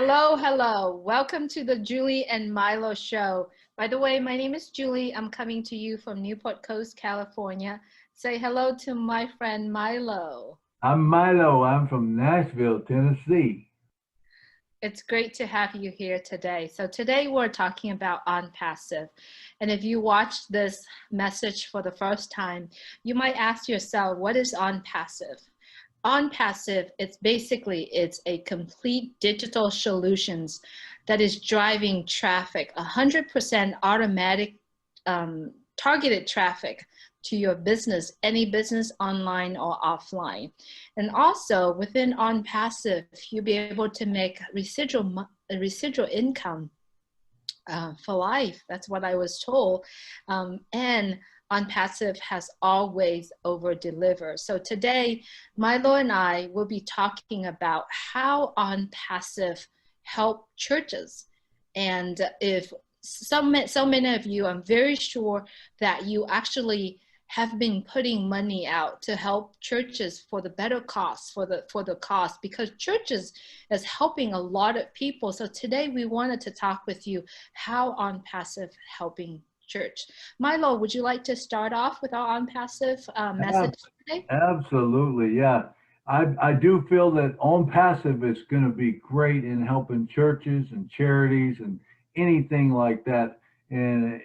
Hello, hello. Welcome to the Julie and Milo show. By the way, my name is Julie. I'm coming to you from Newport Coast, California. Say hello to my friend Milo. I'm Milo. I'm from Nashville, Tennessee. It's great to have you here today. So today we're talking about OnPassive. And if you watched this message for the first time, you might ask yourself, what is OnPassive? OnPassive, it's a complete digital solutions that is driving traffic, 100% automatic targeted traffic to your business, any business online or offline. And also within OnPassive, you'll be able to make residual income for life. That's what I was told. And OnPassive has always over delivered. So today, Milo and I will be talking about how OnPassive help churches. And if so many of you, I'm very sure that you actually have been putting money out to help churches for the better cost, for the cost, because churches is helping a lot of people. So today we wanted to talk with you how OnPassive helping church. Milo, would you like to start off with our OnPassive message Abs- today? Absolutely, yeah. I do feel that OnPassive is going to be great in helping churches and charities and anything like that. And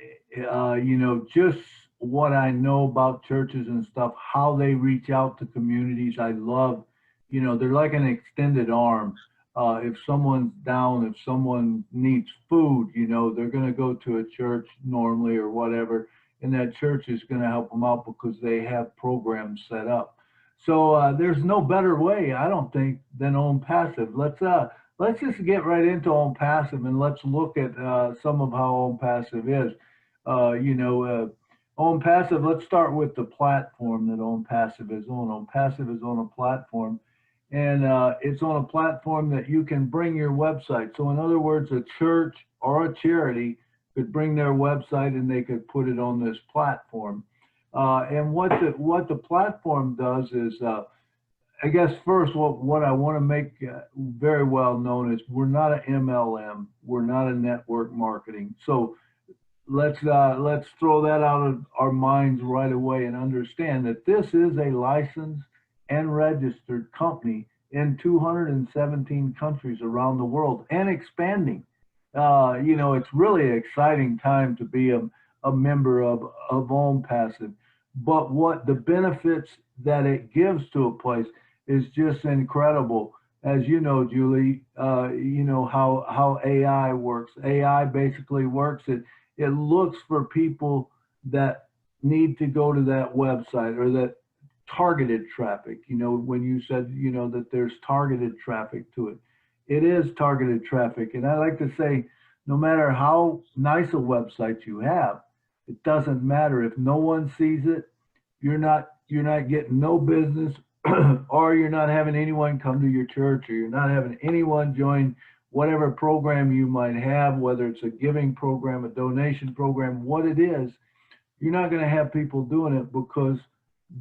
just what I know about churches and stuff, how they reach out to communities. I love, they're like an extended arm. If someone's down, if someone needs food, they're going to go to a church normally or whatever, and that church is going to help them out because they have programs set up. So there's no better way, I don't think, than OnPassive. Let's just get right into OnPassive and let's look at some of how OnPassive is. OnPassive. Let's start with the platform that OnPassive is on. OnPassive is on a platform, and it's on a platform that you can bring your website. So, in other words, a church or a charity could bring their website and they could put it on this platform. And what the platform does is, I guess first, what I want to make very well known is we're not an MLM, we're not a network marketing. So let's throw that out of our minds right away and understand that this is a licensed and registered company in 217 countries around the world and expanding. It's really an exciting time to be a member of OnPassive. But what the benefits that it gives to a place is just incredible. As you know, Julie, you know how AI works. AI basically works. It looks for people that need to go to that website or that targeted traffic. When you said, that there's targeted traffic to it, it is targeted traffic. And I like to say, no matter how nice a website you have, it doesn't matter if no one sees it. You're not getting no business, or you're not having anyone come to your church, or you're not having anyone join whatever program you might have, whether it's a giving program, a donation program, what it is. You're not going to have people doing it because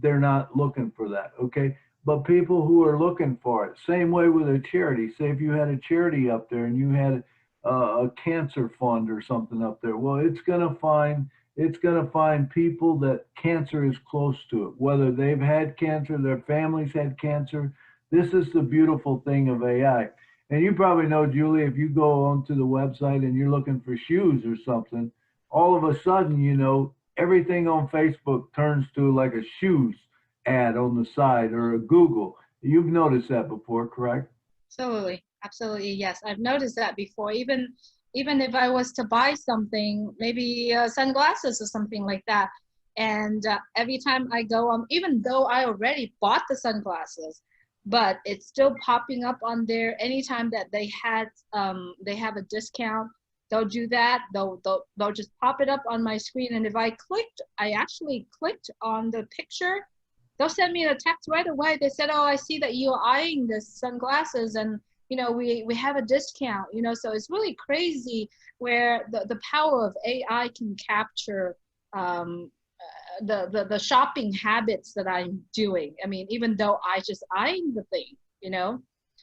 they're not looking for that. Okay. But people who are looking for it, same way with a charity. Say if you had a charity up there and you had a cancer fund or something up there, well, it's going to find people that cancer is close to it, whether they've had cancer, their families had cancer. This is the beautiful thing of AI. And you probably know, Julie, if you go onto the website and you're looking for shoes or something, all of a sudden, everything on Facebook turns to like a shoes ad on the side or a Google. You've noticed that before, correct? Absolutely, absolutely, yes. I've noticed that before. Even if I was to buy something, maybe sunglasses or something like that, and every time I go on, even though I already bought the sunglasses, but it's still popping up on there anytime that they have a discount. They'll do that. They'll just pop it up on my screen, and if I actually clicked on the picture, they'll send me a text right away. They said, "Oh, I see that you're eyeing this sunglasses, and we have a discount." So it's really crazy where the power of AI can capture the shopping habits that I'm doing. I mean, even though I just eyeing the thing.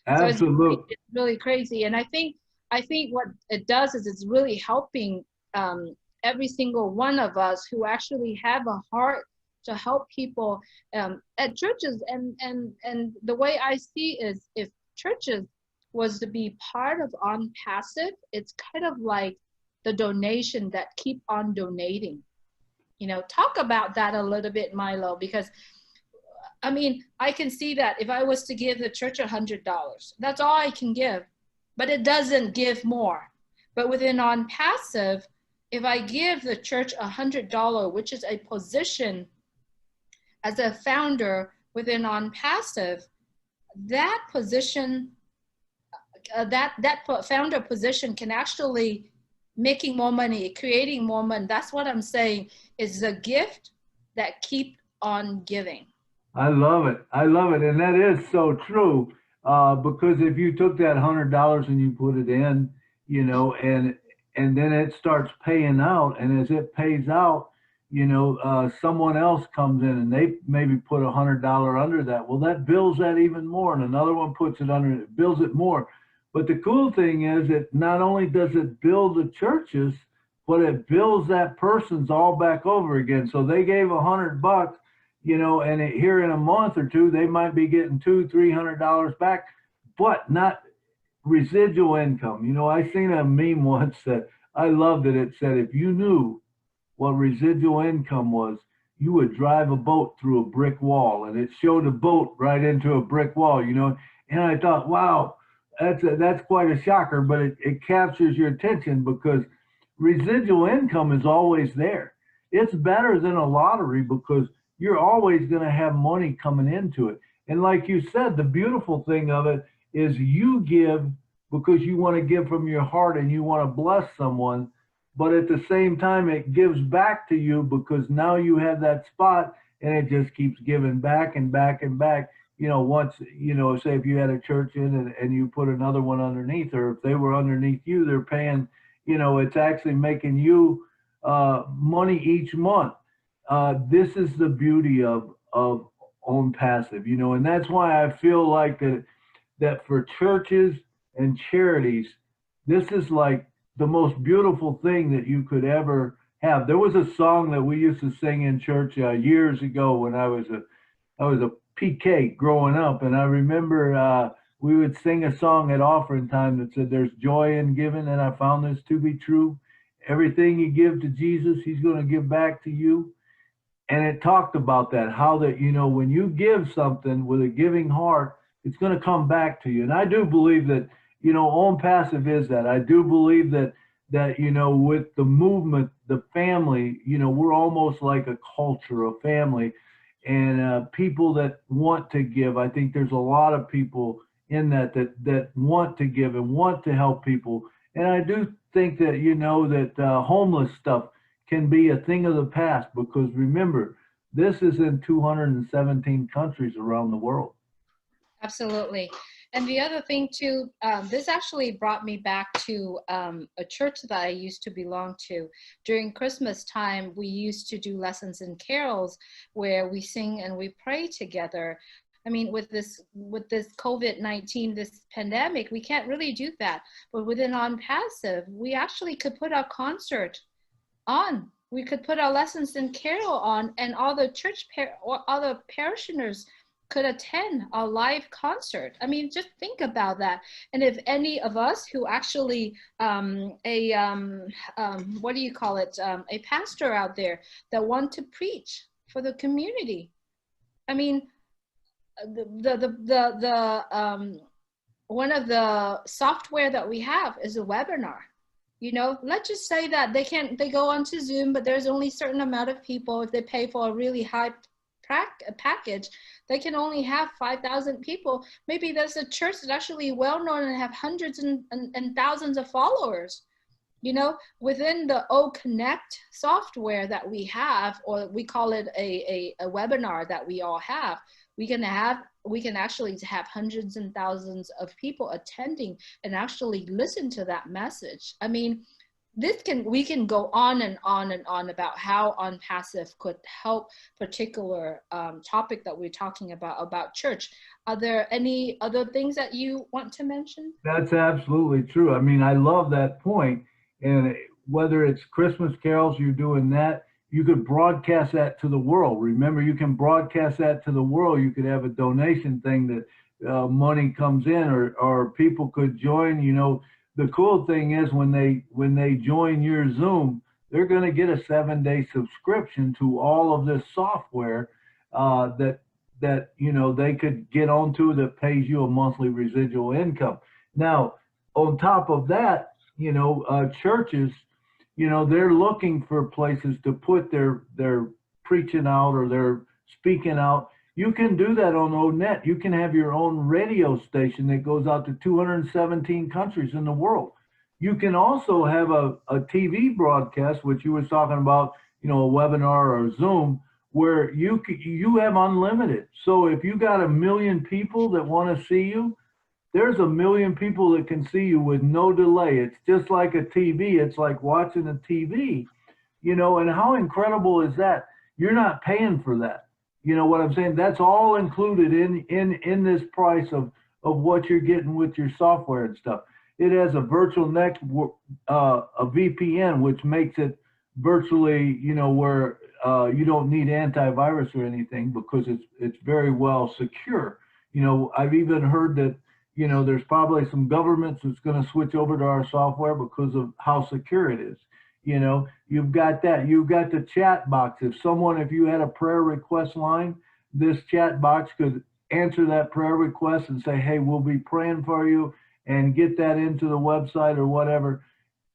So Absolutely. it's really crazy. And I think what it does is it's really helping every single one of us who actually have a heart to help people at churches. And the way I see is if churches was to be part of OnPassive, it's kind of like the donation that keep on donating. Talk about that a little bit, Milo, because I mean, I can see that if I was to give the church $100, that's all I can give, but it doesn't give more. But within OnPassive, if I give the church $100, which is a position as a founder within OnPassive, that position, that founder position can actually making more money, creating more money. That's what I'm saying is the gift that keep on giving. I love it. I love it. And that is so true. Because if you took that $100 and you put it in, and then it starts paying out, and as it pays out, someone else comes in and they maybe put $100 under that. Well, that builds that even more, and another one puts it under, it builds it more. But the cool thing is that not only does it build the churches, but it builds that person's all back over again. So they gave $100, and here in a month or two, they might be getting $200-300 back, but not residual income. I seen a meme once that I loved it. It said, if you knew what residual income was, you would drive a boat through a brick wall, and it showed a boat right into a brick wall, and I thought, wow, that's quite a shocker, but it captures your attention because residual income is always there. It's better than a lottery because you're always going to have money coming into it. And like you said, the beautiful thing of it is you give because you want to give from your heart and you want to bless someone. But at the same time, it gives back to you because now you have that spot and it just keeps giving back and back and back. Once, say if you had a church in and you put another one underneath, or if they were underneath you, they're paying, it's actually making you money each month. This is the beauty of OnPassive, and that's why I feel like that for churches and charities, this is like the most beautiful thing that you could ever have. There was a song that we used to sing in church years ago when I was a PK growing up, and I remember we would sing a song at offering time that said, "There's joy in giving, and I found this to be true. Everything you give to Jesus, He's going to give back to you." And it talked about that, how that, when you give something with a giving heart, it's going to come back to you. And I do believe that, OnPassive is that. I do believe that, with the movement, the family, we're almost like a culture, a family, and people that want to give. I think there's a lot of people in that want to give and want to help people. And I do think that, that homeless stuff can be a thing of the past because remember, this is in 217 countries around the world. Absolutely. And the other thing too, this actually brought me back to a church that I used to belong to. During Christmas time, we used to do lessons and carols where we sing and we pray together. I mean, with this COVID-19, this pandemic, we can't really do that. But within OnPassive, we actually could put our concert on. We could put our lessons and carol on, and all the or other parishioners could attend a live concert. I mean, just think about that. And if any of us who actually what do you call it, a pastor out there that want to preach for the community, I mean, one of the software that we have is a webinar. Let's just say that they go onto Zoom, but there's only a certain amount of people. If they pay for a really high package, they can only have 5,000 people. Maybe there's a church that's actually well known and have hundreds and thousands of followers. Within the O Connect software that we have, or we call it a webinar that we all have, we can actually have hundreds and thousands of people attending and actually listen to that message. I mean, we can go on and on and on about how OnPassive could help particular topic that we're talking about church. Are there any other things that you want to mention? That's absolutely true. I mean, I love that point. And whether it's Christmas carols, you're doing that, you could broadcast that to the world. Remember, you can broadcast that to the world. You could have a donation thing that money comes in, or people could join. You know, the cool thing is when they join your Zoom, they're going to get a 7-day subscription to all of this software that you know they could get onto that pays you a monthly residual income. Now, on top of that, you know, churches, you know, they're looking for places to put their preaching out or their speaking out. You can do that on ONET. You can have your own radio station that goes out to 217 countries in the world. You can also have a TV broadcast, which you was talking about, you know, a webinar or Zoom, where you have unlimited. So if you got 1 million people that want to see you, there's 1 million people that can see you with no delay. It's just like a TV. It's like watching a TV, you know, and how incredible is that? You're not paying for that. You know what I'm saying? That's all included in this price of what you're getting with your software and stuff. It has a virtual network, a VPN, which makes it virtually, you know, where you don't need antivirus or anything because it's very well secure. You know, I've even heard that, you know, there's probably some governments that's going to switch over to our software because of how secure it is. You know, you've got that. You've got the chat box. If you had a prayer request line, this chat box could answer that prayer request and say, hey, we'll be praying for you, and get that into the website or whatever.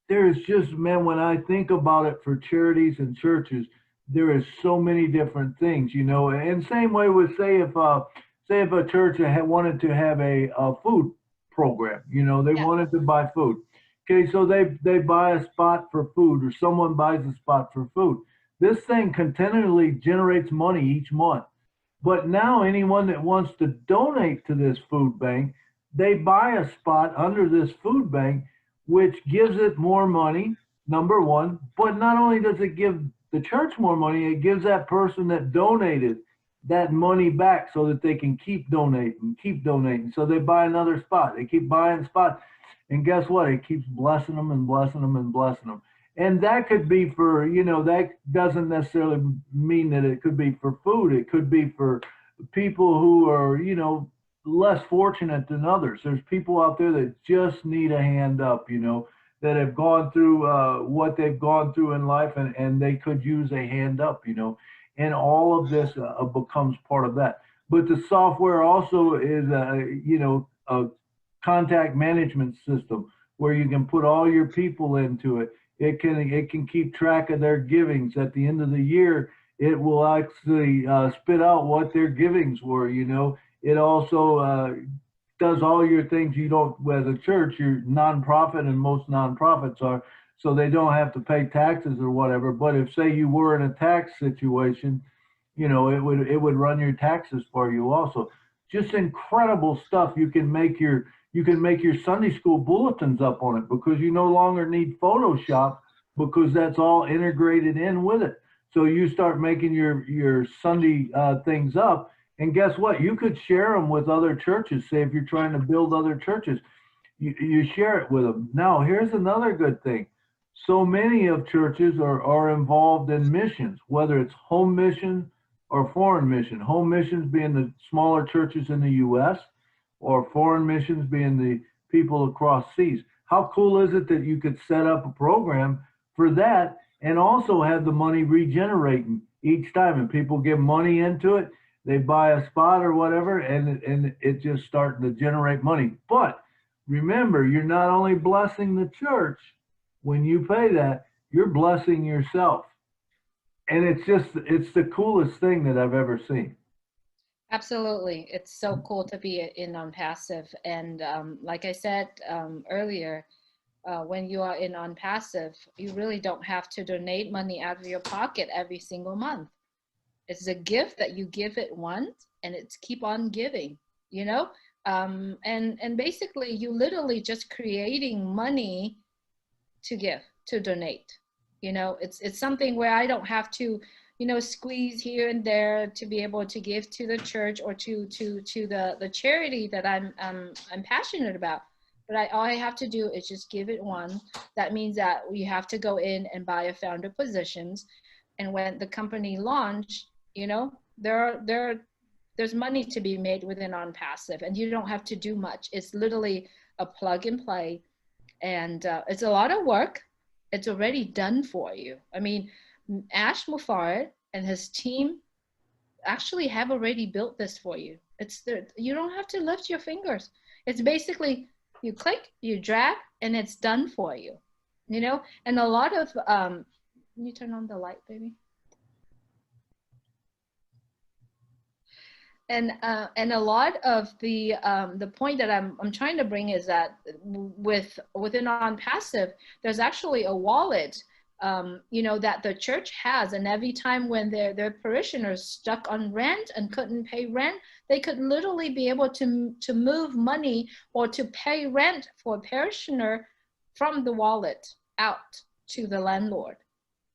There's just, man, when I think about it for charities and churches, there is so many different things, you know, and same way with say if a church had wanted to have a food program, you know, they Yeah. wanted to buy food. Okay, so they buy a spot for food, or someone buys a spot for food. This thing continually generates money each month. But now anyone that wants to donate to this food bank, they buy a spot under this food bank, which gives it more money, number one. But not only does it give the church more money, it gives that person that donated that money back so that they can keep donating, keep donating. So they buy another spot. They keep buying spots. And guess what? It keeps blessing them and blessing them and blessing them. And that could be for, you know, that doesn't necessarily mean that it could be for food. It could be for people who are, you know, less fortunate than others. There's people out there that just need a hand up, you know, that have gone through what they've gone through in life, and they could use a hand up, you know, and all of this becomes part of that. But the software also is, you know, a contact management system where you can put all your people into it. It can keep track of their givings. At the end of the year, it will actually spit out what their givings were. You know, it also does all your things you don't, as a church, you're nonprofit, and most nonprofits are, so they don't have to pay taxes or whatever. But if, say, you were in a tax situation, you know, it would run your taxes for you also. Just incredible stuff. You can make your Sunday school bulletins up on it because you no longer need Photoshop, because that's all integrated in with it. So you start making your Sunday things up, and guess what? You could share them with other churches. Say if you're trying to build other churches, you share it with them. Now, here's another good thing. So many of churches are involved in missions, whether it's home mission or foreign mission. Home missions being the smaller churches in the U.S., or foreign missions being the people across seas. How cool is it that you could set up a program for that and also have the money regenerating each time, and people give money into it, they buy a spot or whatever, and it just starting to generate money. But remember, you're not only blessing the church when you pay that, you're blessing yourself. And it's the coolest thing that I've ever seen. Absolutely. It's so cool to be in OnPassive. And like I said earlier, when you are in OnPassive, you really don't have to donate money out of your pocket every single month. It's a gift that you give it once, and it's keep on giving, you know? And basically, you literally just creating money to give. to donate. You know, it's something where I don't have to, you know, squeeze here and there to be able to give to the church or to the charity that I'm passionate about. But all I have to do is just give it one. That means that we have to go in and buy a founder positions. And when the company launch, you know, there's money to be made within OnPassive, and you don't have to do much. It's literally a plug and play, and it's a lot of work. It's already done for you. I mean, Ash Mufarad and his team actually have already built this for you. It's there. You don't have to lift your fingers. It's basically you click, you drag, and it's done for you. You know, and a lot of can you turn on the light, baby? And a lot of the point that I'm trying to bring is that within OnPassive, there's actually a wallet, you know, that the church has, and every time when their parishioners stuck on rent and couldn't pay rent, they could literally be able to move money or to pay rent for a parishioner from the wallet out to the landlord.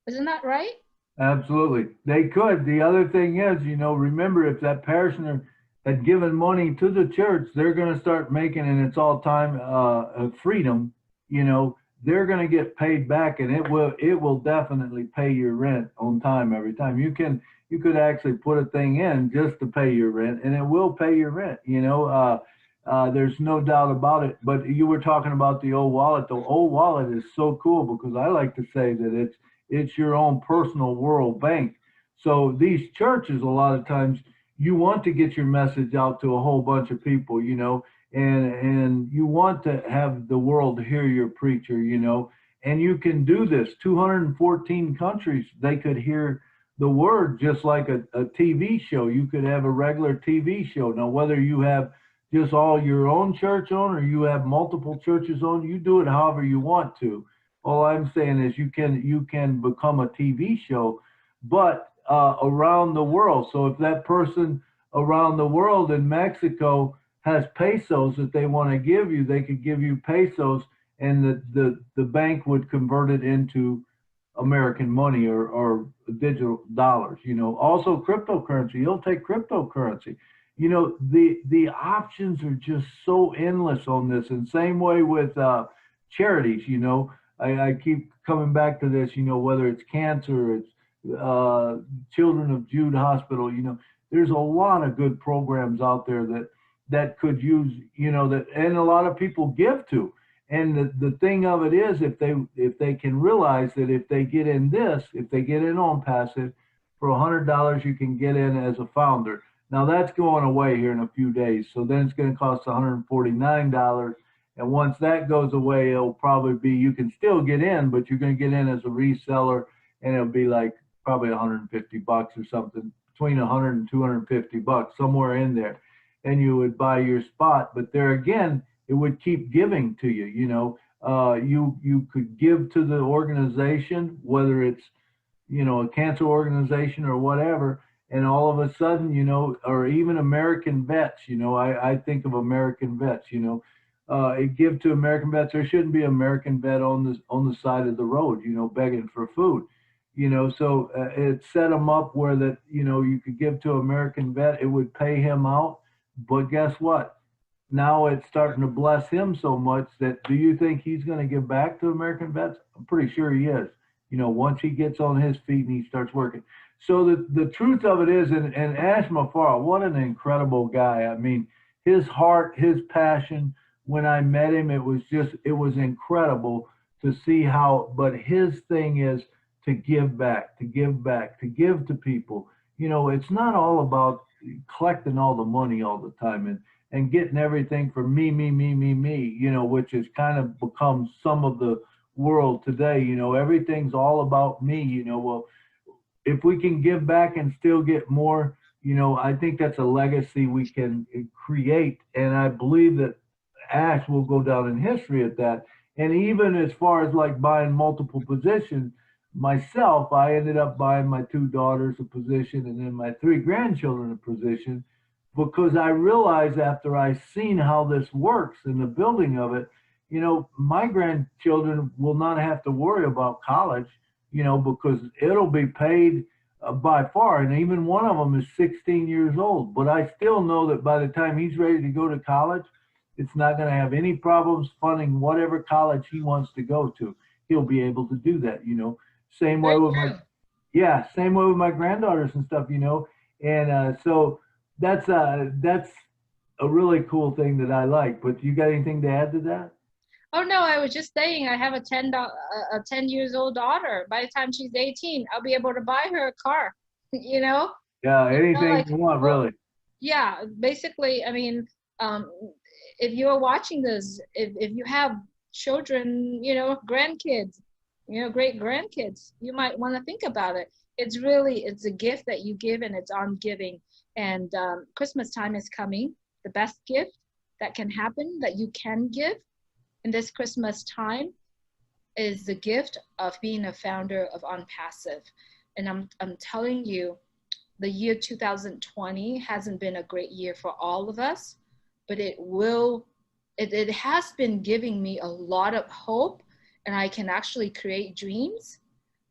Isn't that right? Absolutely. They could. The other thing is, you know, remember if that parishioner had given money to the church, they're going to start making, and it's all time freedom, you know, they're going to get paid back, and it will definitely pay your rent on time every time. You could actually put a thing in just to pay your rent, and it will pay your rent, you know. There's no doubt about it. But you were talking about the old wallet. The old wallet is so cool because I like to say that it's your own personal world bank. So these churches, a lot of times, you want to get your message out to a whole bunch of people, you know, and you want to have the world hear your preacher, you know, and you can do this. 214 countries, they could hear the word just like a TV show. You could have a regular TV show. Now, whether you have just all your own church on or you have multiple churches on, you do it however you want to. All I'm saying is you can become a TV show, but around the world. So if that person around the world in Mexico has pesos that they want to give you, they could give you pesos, and the bank would convert it into American money or digital dollars. You know, also cryptocurrency. You'll take cryptocurrency. You know, the options are just so endless on this. And same way with charities. You know, I keep coming back to this, you know, whether it's cancer, it's Children of Jude Hospital, you know, there's a lot of good programs out there that could use, you know, that, and a lot of people give to. And the thing of it is, if they can realize that if they get in OnPassive, for $100, you can get in as a founder. Now that's going away here in a few days. So then it's going to cost $149. And once that goes away, it'll probably be, you can still get in, but you're going to get in as a reseller, and it'll be like probably 150 bucks or something, between 100 and 250 bucks, somewhere in there. And you would buy your spot. But there again, it would keep giving to you. You know, you could give to the organization, whether it's, you know, a cancer organization or whatever. And all of a sudden, you know, or even American vets, you know, I think of American vets, you know, give to American vets. There shouldn't be an American vet on the side of the road, you know, begging for food, you know. So it set them up where that, you know, you could give to American vet, it would pay him out. But guess what? Now it's starting to bless him so much that, do you think he's going to give back to American vets? I'm pretty sure he is. You know, once he gets on his feet and he starts working. So the truth of it is, and Ash Mufarad, what an incredible guy. I mean, his heart, his passion. When I met him, it was incredible to see how, but his thing is to give back, to give back, to give to people. You know, it's not all about collecting all the money all the time and getting everything for me, you know, which has kind of become some of the world today. You know, everything's all about me, you know. Well, if we can give back and still get more, you know, I think that's a legacy we can create. And I believe that Ash will go down in history at that. And even as far as like buying multiple positions, myself, I ended up buying my 2 daughters a position and then my 3 grandchildren a position, because I realized after I seen how this works in the building of it, you know, my grandchildren will not have to worry about college, you know, because it'll be paid by far. And even one of them is 16 years old. But I still know that by the time he's ready to go to college, it's not going to have any problems funding whatever college he wants to go to. He'll be able to do that, you know. Same way Very with true. my, yeah, same way with my granddaughters and stuff, you know. And so that's a really cool thing that I like. But you got anything to add to that? Oh no, I was just saying I have a 10 years old daughter. By the time she's 18, I'll be able to buy her a car. You know? Yeah, You know, anything like, you want, well, really. yeah, basically, I mean, um, if you're watching this, if you have children, you know, grandkids, you know, great grandkids, you might want to think about it. It's a gift that you give and it's on giving. And Christmas time is coming. The best gift that can happen that you can give in this Christmas time is the gift of being a founder of OnPassive. And I'm telling you, the year 2020 hasn't been a great year for all of us, but it has been giving me a lot of hope, and I can actually create dreams.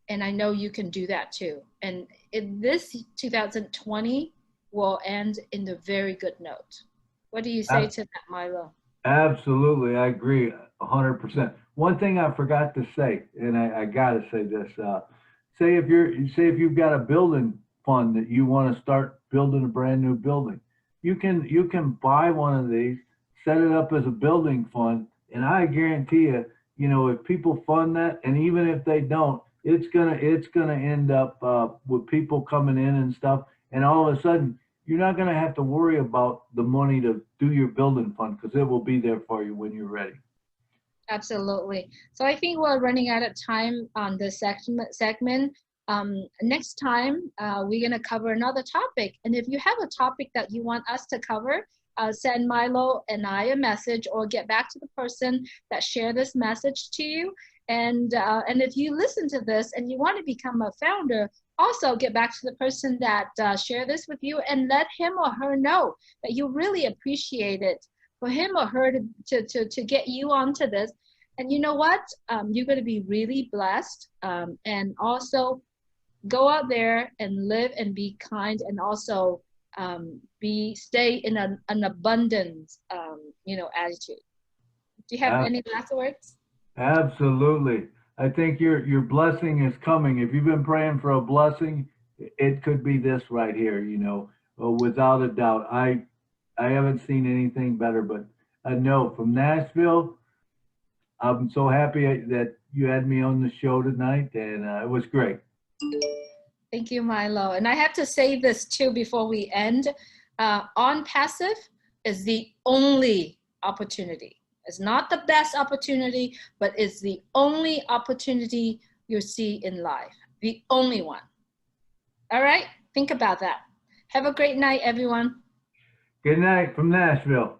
And I know you can do that too. And this 2020 will end in a very good note. What do you say Ab- to that, Milo? Absolutely, I agree 100%. One thing I forgot to say, and I got to say this: say if you've got a building fund that you want to start building a brand new building, you can buy one of these, set it up as a building fund, and I guarantee you, you know, if people fund that, and even if they don't, it's gonna end up with people coming in and stuff, and all of a sudden you're not going to have to worry about the money to do your building fund because it will be there for you when you're ready. Absolutely. So I think we're running out of time on this segment. Next time, we're going to cover another topic. And if you have a topic that you want us to cover, send Milo and I a message or get back to the person that shared this message to you. And if you listen to this and you want to become a founder, also get back to the person that shared this with you and let him or her know that you really appreciate it for him or her to get you onto this. And you know what? You're going to be really blessed. And also go out there and live and be kind and also stay in an abundance, attitude. Do you have Ab- any last words? Absolutely. I think your blessing is coming. If you've been praying for a blessing, it could be this right here, you know, without a doubt. I haven't seen anything better, but I know from Nashville, I'm so happy that you had me on the show tonight, and it was great. Thank you, Milo. And I have to say this too before we end. OnPassive is the only opportunity. It's not the best opportunity, but it's the only opportunity you see in life. The only one. All right? Think about that. Have a great night, everyone. Good night from Nashville.